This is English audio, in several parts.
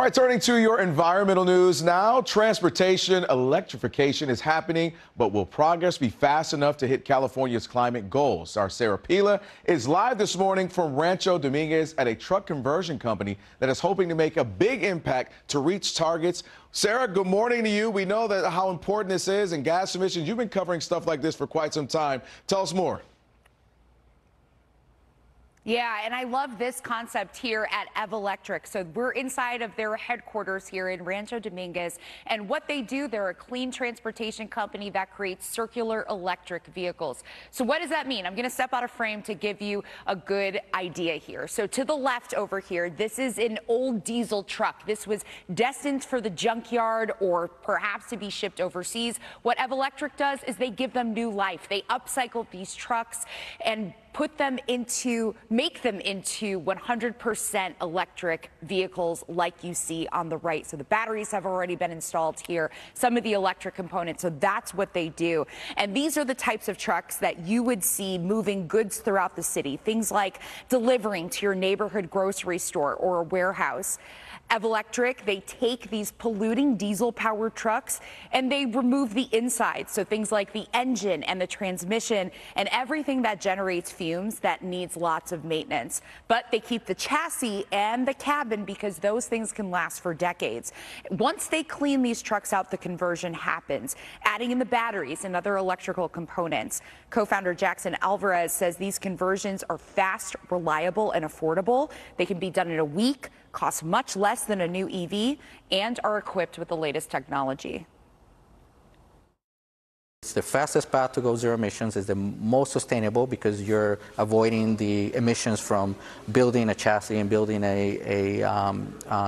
All right, turning to your environmental news now. Transportation electrification is happening, but will progress be fast enough to hit California's climate goals? Our Sarah Pilla is live this morning from Rancho Dominguez at a truck conversion company that is hoping to make a big impact to reach targets. Sarah, good morning to you. We know that how important this is and gas emissions. You've been covering stuff like this for quite some time. Tell us more. Yeah, and I love this concept here at Evolectric. So we're inside of their headquarters here in Rancho Dominguez, and what they do, they're a clean transportation company that creates circular electric vehicles. So what does that mean? I'm going to step out of frame to give you a good idea here. So to the left over here, this is an old diesel truck. This was destined for the junkyard or perhaps to be shipped overseas. What Evolectric does is they give them new life. They upcycle these trucks and make them into 100% electric vehicles like you see on the right. So the batteries have already been installed here, some of the electric components. So that's what they do. And these are the types of trucks that you would see moving goods throughout the city, things like delivering to your neighborhood grocery store or a warehouse. Evolectric, they take these polluting diesel-powered trucks and they remove the inside, so things like the engine and the transmission and everything that generates fumes that needs lots of maintenance. But they keep the chassis and the cabin because those things can last for decades. Once they clean these trucks out, the conversion happens, adding in the batteries and other electrical components. Co-founder Jackson Alvarez says these conversions are fast, reliable, and affordable. They can be done in a week, cost much less than a new EV, and are equipped with the latest technology. It's the fastest path to go zero emissions. It's the most sustainable because you're avoiding the emissions from building a chassis and building a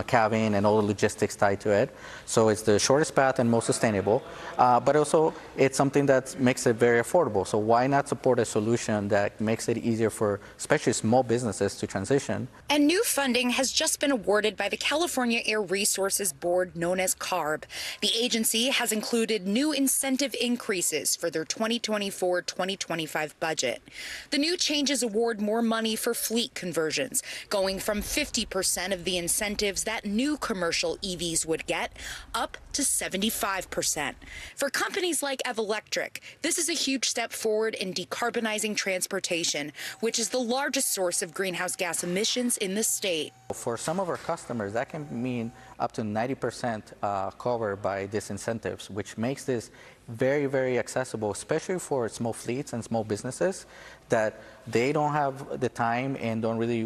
cabin and all the logistics tied to it. So it's the shortest path and most sustainable, but also it's something that makes it very affordable. So why not support a solution that makes it easier for especially small businesses to transition? And new funding has just been awarded by the California Air Resources Board, known as CARB. The agency has included new incentive increases for their 2024-2025 budget. The new changes award more money for fleet conversions, going from 50% of the incentives that new commercial EVs would get up to 75%. For companies like Evolectric, this is a huge step forward in decarbonizing transportation, which is the largest source of greenhouse gas emissions in the state. For some of our customers, that can mean up to 90% covered by these incentives, which makes this very, very accessible, especially for small fleets and small businesses that they don't have the time and don't really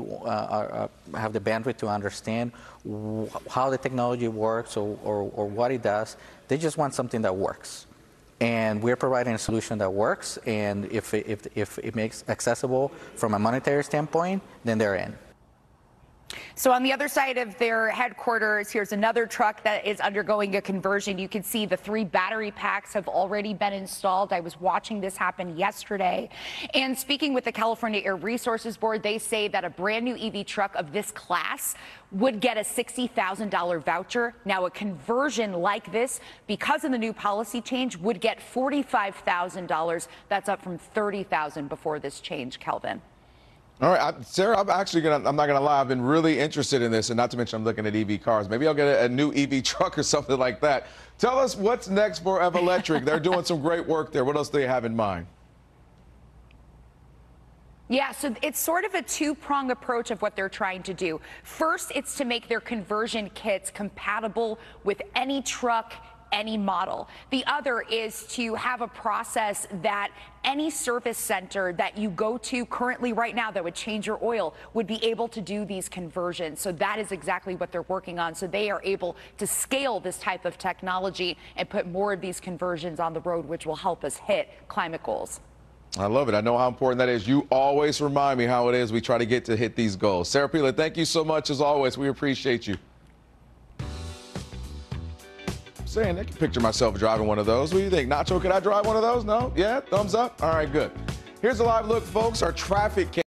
have the bandwidth to understand how the technology works or what it does. They just want something that works. And we're providing a solution that works, and if it makes accessible from a monetary standpoint, then they're in. So on the other side of their headquarters, here's another truck that is undergoing a conversion. You can see the 3 battery packs have already been installed. I was watching this happen yesterday. And speaking with the California Air Resources Board, they say that a brand new EV truck of this class would get a $60,000 voucher. Now, a conversion like this, because of the new policy change, would get $45,000. That's up from $30,000 before this change, Kelvin. All right, Sarah, I'm not going to lie. I've been really interested in this, and not to mention I'm looking at EV cars. Maybe I'll get a new EV truck or something like that. Tell us what's next for Evolectric. They're doing some great work there. What else do they have in mind? Yeah, so it's sort of a two-prong approach of what they're trying to do. First, it's to make their conversion kits compatible with any truck, any model. The other is to have a process that any service center that you go to currently right now that would change your oil would be able to do these conversions. So that is exactly what they're working on. So they are able to scale this type of technology and put more of these conversions on the road, which will help us hit climate goals. I love it. I know how important that is. You always remind me how it is we try to hit these goals. Sarah Pilla, thank you so much as always. We appreciate you. Saying I can picture myself driving one of those. What do you think? Nacho, could I drive one of those? No? Yeah? Thumbs up? All right, good. Here's a live look, folks. Our traffic